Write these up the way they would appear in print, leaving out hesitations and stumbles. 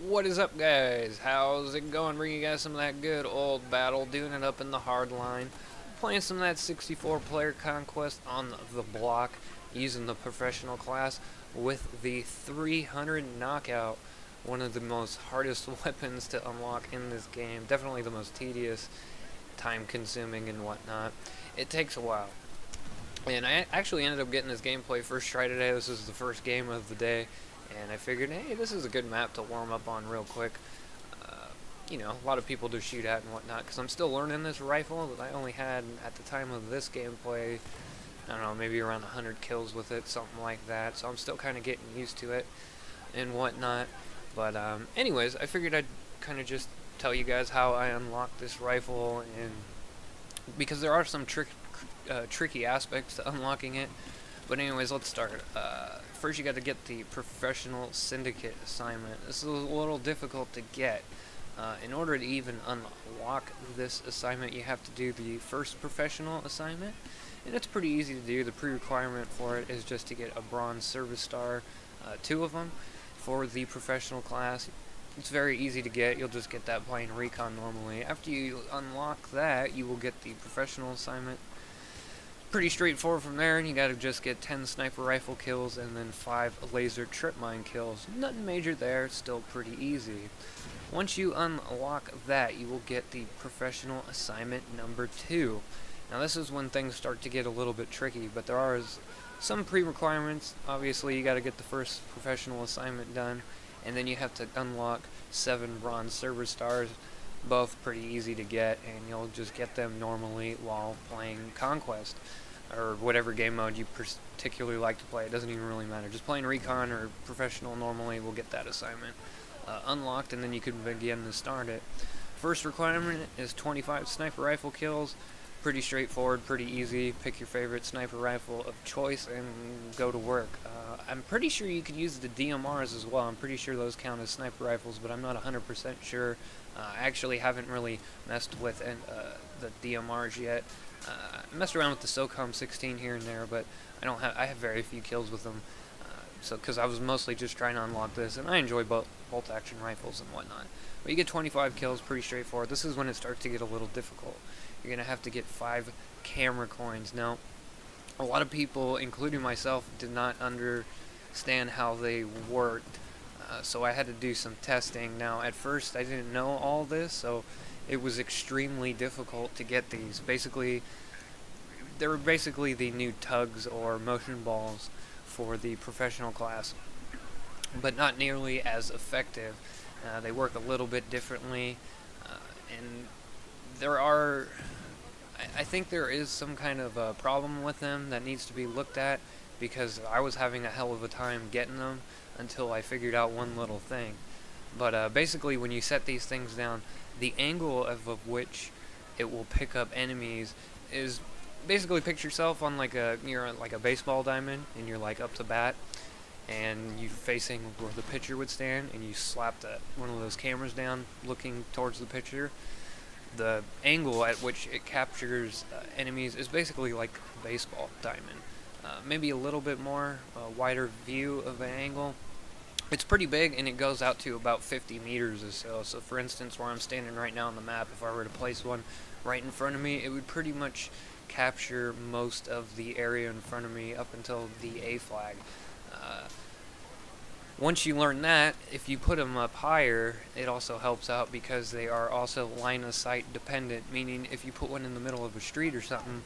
What is up, guys? How's it going? Bringing you guys some of that good old battle, doing it up in the hardline, playing some of that 64-player conquest on the block, using the professional class with the 300 knockout, one of the most hardest weapons to unlock in this game. Definitely the most tedious, time-consuming, and whatnot. It takes a while. And I actually ended up getting this gameplay first try today. This is the first game of the day. And I figured, hey, this is a good map to warm up on real quick. You know, a lot of people do shoot at and whatnot, because I'm still learning this rifle that I only had, at the time of this gameplay, I don't know, maybe around 100 kills with it, something like that. So I'm still kind of getting used to it and whatnot. But anyways, I figured I'd kind of just tell you guys how I unlocked this rifle, and because there are some tricky aspects to unlocking it. But anyways, let's start. First you got to get the Professional Syndicate assignment. This is a little difficult to get. In order to even unlock this assignment, you have to do the first professional assignment. And it's pretty easy to do. The pre-requirement for it is just to get a bronze service star, 2 of them, for the professional class. It's very easy to get. You'll just get that playing recon normally. After you unlock that, you will get the professional assignment. Pretty straightforward from there, and you gotta just get 10 sniper rifle kills and then 5 laser trip mine kills. Nothing major there, still pretty easy. Once you unlock that, you will get the professional assignment number 2. Now this is when things start to get a little bit tricky, but there are some pre-requirements. Obviously you gotta get the first professional assignment done, and then you have to unlock 7 bronze service stars. Both pretty easy to get, and you'll just get them normally while playing Conquest, or whatever game mode you particularly like to play. It doesn't even really matter. Just playing Recon or Professional normally will get that assignment unlocked, and then you can begin to start it. First requirement is 25 sniper rifle kills. Pretty straightforward, pretty easy. Pick your favorite sniper rifle of choice and go to work. I'm pretty sure you could use the DMRs as well. I'm pretty sure those count as sniper rifles, but I'm not 100% sure. I actually haven't really messed with the DMRs yet. I messed around with the SOCOM 16 here and there, but I have very few kills with them. Because I was mostly just trying to unlock this, and I enjoy bolt action rifles and whatnot. But you get 25 kills, pretty straightforward. This is when it starts to get a little difficult. You're going to have to get 5 camera coins. Now, a lot of people, including myself, did not understand how they worked, so I had to do some testing. Now, at first, I didn't know all this, so it was extremely difficult to get these. Basically, they were basically the new tugs or motion balls for the professional class, but not nearly as effective. They work a little bit differently, and I think there is some kind of a problem with them that needs to be looked at, because I was having a hell of a time getting them until I figured out one little thing. But basically, when you set these things down, the angle of which it will pick up enemies is basically, picture yourself on you're on like a baseball diamond, and you're like up to bat, and you're facing where the pitcher would stand, and you slap one of those cameras down looking towards the pitcher. The angle at which it captures enemies is basically like a baseball diamond. Maybe a little bit more wider view of an angle. It's pretty big, and it goes out to about 50 meters or so. So for instance, where I'm standing right now on the map, if I were to place one right in front of me, it would pretty much capture most of the area in front of me up until the A flag. Once you learn that, if you put them up higher, it also helps out because they are also line of sight dependent, meaning if you put one in the middle of a street or something,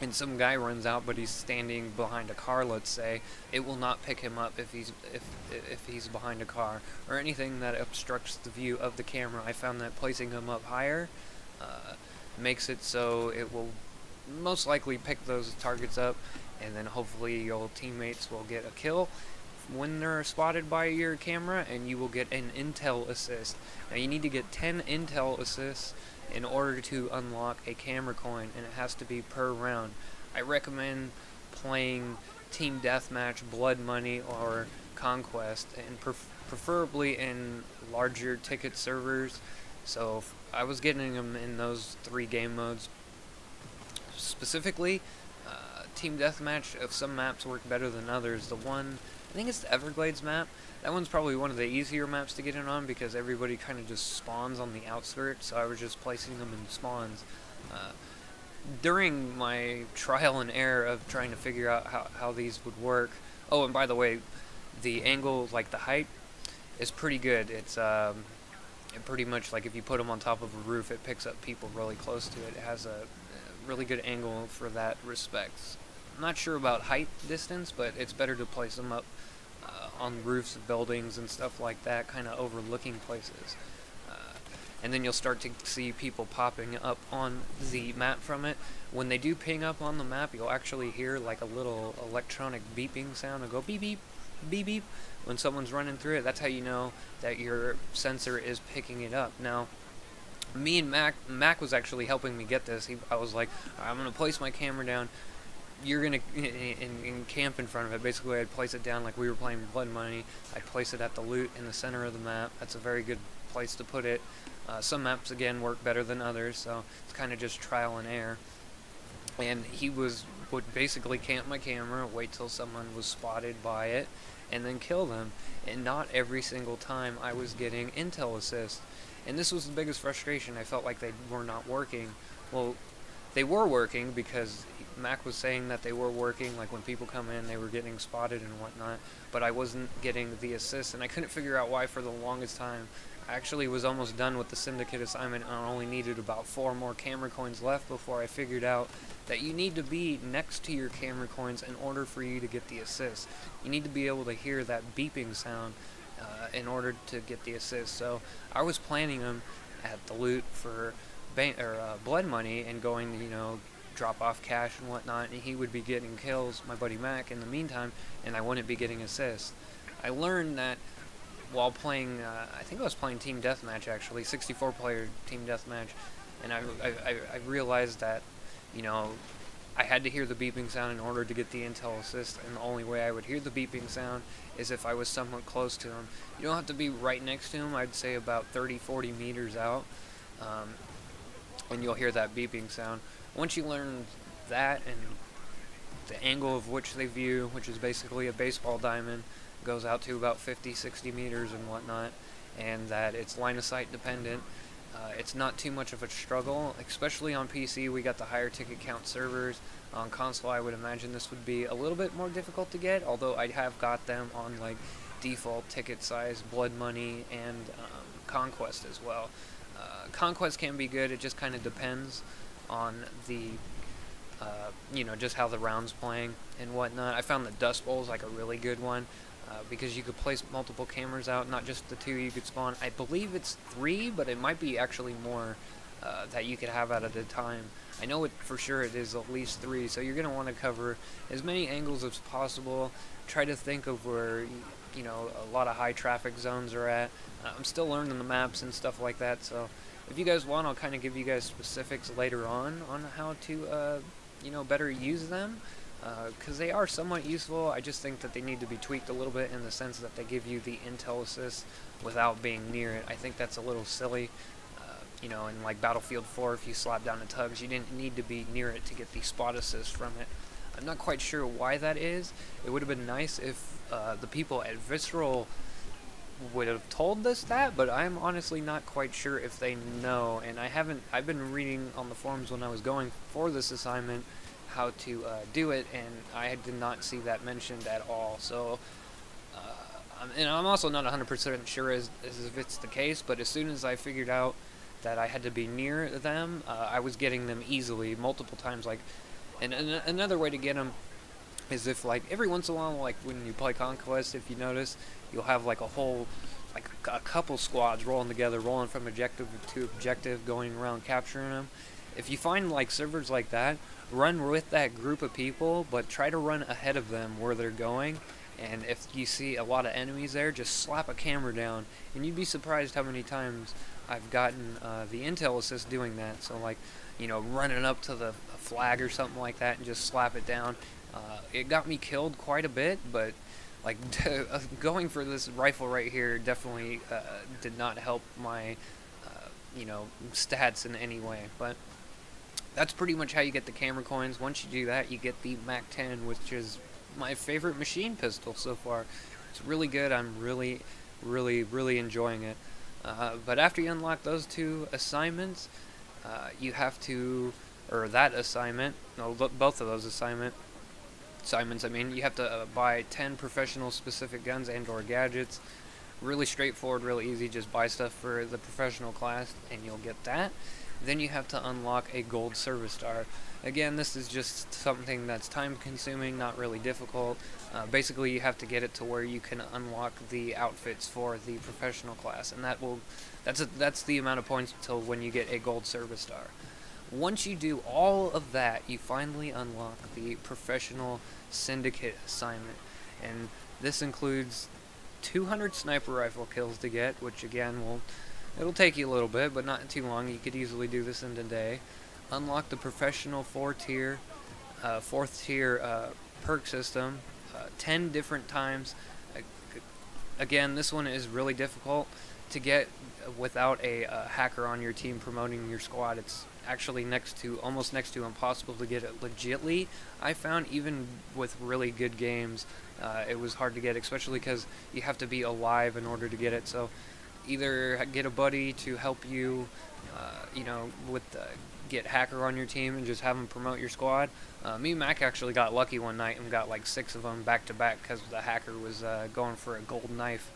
and some guy runs out but he's standing behind a car, let's say, it will not pick him up if he's behind a car or anything that obstructs the view of the camera. I found that placing him up higher makes it so it will most likely pick those targets up, and then hopefully your teammates will get a kill when they're spotted by your camera, and you will get an intel assist. Now you need to get 10 intel assists in order to unlock a camera coin, and it has to be per round. I recommend playing Team Deathmatch, Blood Money, or Conquest, and preferably in larger ticket servers. So I was getting them in those 3 game modes. Specifically, Team Deathmatch, some maps work better than others. The one I think it's the Everglades map. That one's probably one of the easier maps to get in on because everybody kind of just spawns on the outskirts, so I was just placing them in spawns. Uh, During my trial and error of trying to figure out how these would work, oh, and by the way, the angle, like the height, is pretty good. It's it pretty much, like if you put them on top of a roof, it picks up people really close to it. It has a really good angle for that respect. I'm not sure about height distance, but it's better to place them up on roofs of buildings and stuff like that, kind of overlooking places. And then you'll start to see people popping up on the map from it. When they do ping up on the map, you'll actually hear like a little electronic beeping sound. It'll go beep beep, beep beep when someone's running through it. That's how you know that your sensor is picking it up. Now, me and Mac was actually helping me get this. I was like, I'm going to place my camera down. You're going to in camp in front of it. Basically, I'd place it down like we were playing Blood Money. I'd place it at the loot in the center of the map. That's a very good place to put it. Some maps, again, work better than others, so it's kind of just trial and error. And he would basically camp my camera, wait till someone was spotted by it, and then kill them. And not every single time I was getting intel assist. And this was the biggest frustration. I felt like they were not working. Well, they were working because Mac was saying that they were working, like when people come in, they were getting spotted and whatnot, but I wasn't getting the assist, and I couldn't figure out why for the longest time. I actually was almost done with the syndicate assignment, and I only needed about 4 more camera coins left before I figured out that you need to be next to your camera coins in order for you to get the assist. You need to be able to hear that beeping sound in order to get the assist. So I was planning them at the loot for Blood Money and going to, you know, drop off cash and whatnot, and he would be getting kills, my buddy Mac, in the meantime, and I wouldn't be getting assists. I learned that while playing, I think I was playing Team Deathmatch actually, 64-player Team Deathmatch, and I realized that, you know, I had to hear the beeping sound in order to get the intel assist, and the only way I would hear the beeping sound is if I was somewhat close to him. You don't have to be right next to him, I'd say about 30-40 meters out, and you'll hear that beeping sound. Once you learn that and the angle of which they view, which is basically a baseball diamond, goes out to about 50-60 meters and whatnot, and that it's line of sight dependent, it's not too much of a struggle, especially on PC. We got the higher ticket count servers. On console, I would imagine this would be a little bit more difficult to get, although I have got them on like default ticket size, Blood Money, and Conquest as well. Conquest can be good, it just kind of depends on the you know, just how the round's playing and whatnot. I found the Dust Bowl is like a really good one because you could place multiple cameras out, not just the 2 you could spawn. I believe it's 3, but it might be actually more that you could have out at a time. I know it for sure it is at least 3, so you're going to want to cover as many angles as possible. Try to think of where, you know, a lot of high traffic zones are at. I'm still learning the maps and stuff like that, so if you guys want, I'll kind of give you guys specifics later on how to, you know, better use them, because they are somewhat useful. I just think that they need to be tweaked a little bit in the sense that they give you the intel assist without being near it. I think that's a little silly. You know, in like Battlefield 4, if you slap down the tugs, you didn't need to be near it to get the spot assist from it. I'm not quite sure why that is. It would have been nice if the people at Visceral would have told us that, but I'm honestly not quite sure if they know, and I've been reading on the forums when I was going for this assignment how to do it, and I did not see that mentioned at all. So and I'm also not 100% sure as if it's the case, but as soon as I figured out that I had to be near them, I was getting them easily multiple times. Like, and another way to get them is if, like, every once in a while, like when you play Conquest, if you notice, you'll have like a couple squads rolling together, rolling from objective to objective, going around capturing them. If you find like servers like that, run with that group of people, but try to run ahead of them where they're going. And if you see a lot of enemies there, just slap a camera down, and you'd be surprised how many times I've gotten the intel assist doing that. So, like, you know, running up to the flag or something like that and just slap it down. It got me killed quite a bit, but like going for this rifle right here definitely did not help my you know, stats in any way. But that's pretty much how you get the camera coins. Once you do that, you get the MAC 10, which is my favorite machine pistol so far. It's really good. I'm really enjoying it. But after you unlock those two assignments, you have to, or that assignment, no, both of those assignments, I mean, you have to buy 10 professional specific guns and or gadgets. Really straightforward, really easy. Just buy stuff for the professional class and you'll get that. Then you have to unlock a gold service star. Again, this is just something that's time consuming, not really difficult. Basically, you have to get it to where you can unlock the outfits for the professional class, and that's the amount of points until when you get a gold service star. Once you do all of that, you finally unlock the professional syndicate assignment, and this includes 200 sniper rifle kills to get, which again it'll take you a little bit, but not too long. You could easily do this in a day. Unlock the professional fourth tier perk system 10 different times. Again, this one is really difficult to get without a hacker on your team promoting your squad. It's actually almost next to impossible to get it legitly. I found even with really good games, it was hard to get, especially because you have to be alive in order to get it. So either get a buddy to help you, get hacker on your team and just have them promote your squad. Me and Mac actually got lucky one night and got like 6 of them back to back because the hacker was going for a gold knife,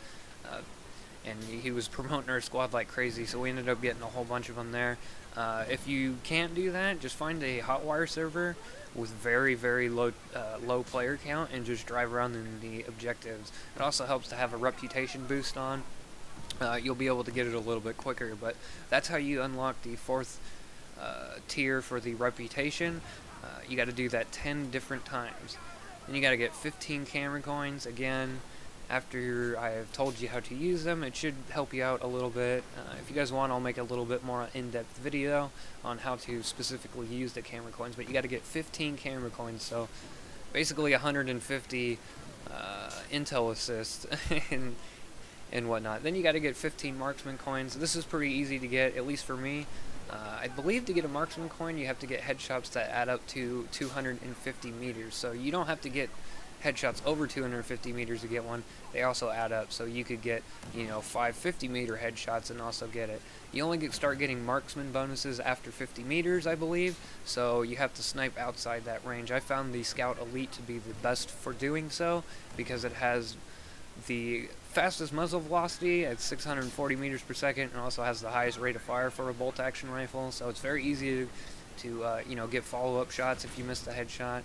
and he was promoting our squad like crazy, so we ended up getting a whole bunch of them there. If you can't do that, just find a hotwire server with very low player count and just drive around in the objectives. It also helps to have a reputation boost on. You'll be able to get it a little bit quicker, but that's how you unlock the fourth tier for the reputation. You got to do that 10 different times. Then you got to get 15 camera coins. Again, after I have told you how to use them, it should help you out a little bit. If you guys want, I'll make a little bit more in-depth video on how to specifically use the camera coins, but you got to get 15 camera coins, so basically 150 intel assists and whatnot. Then you got to get 15 marksman coins. This is pretty easy to get, at least for me. I believe to get a marksman coin, you have to get headshots that add up to 250 meters. So you don't have to get headshots over 250 meters to get one. They also add up, so you could get 550 meter headshots and also get it. You only start getting marksman bonuses after 50 meters, I believe, so you have to snipe outside that range. I found the Scout Elite to be the best for doing so because it has the fastest muzzle velocity at 640 meters per second, and also has the highest rate of fire for a bolt action rifle, so it's very easy to get follow-up shots if you miss the headshot.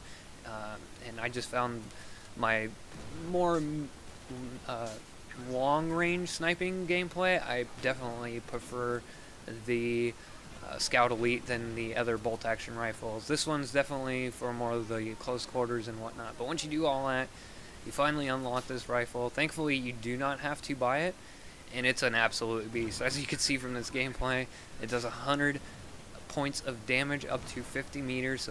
And I just found my more long-range sniping gameplay, I definitely prefer the Scout Elite than the other bolt action rifles. This one's definitely for more of the close quarters and whatnot, but once you do all that, you finally unlock this rifle. Thankfully, you do not have to buy it, and it's an absolute beast. As you can see from this gameplay, it does 100 points of damage up to 50 meters.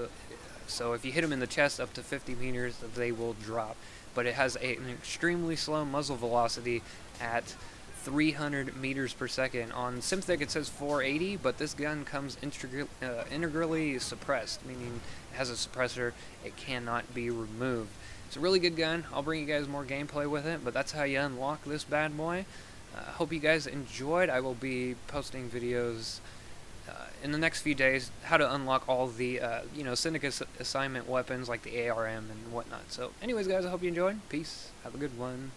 So if you hit them in the chest up to 50 meters, they will drop. But it has an extremely slow muzzle velocity at 300 meters per second. On Synthic it says 480, but this gun comes integrally suppressed, meaning it has a suppressor. It cannot be removed. It's a really good gun. I'll bring you guys more gameplay with it, but that's how you unlock this bad boy. Hope you guys enjoyed. I will be posting videos in the next few days how to unlock all the Syndicate assignment weapons like the ARM and whatnot. So anyways guys, I hope you enjoyed. Peace. Have a good one.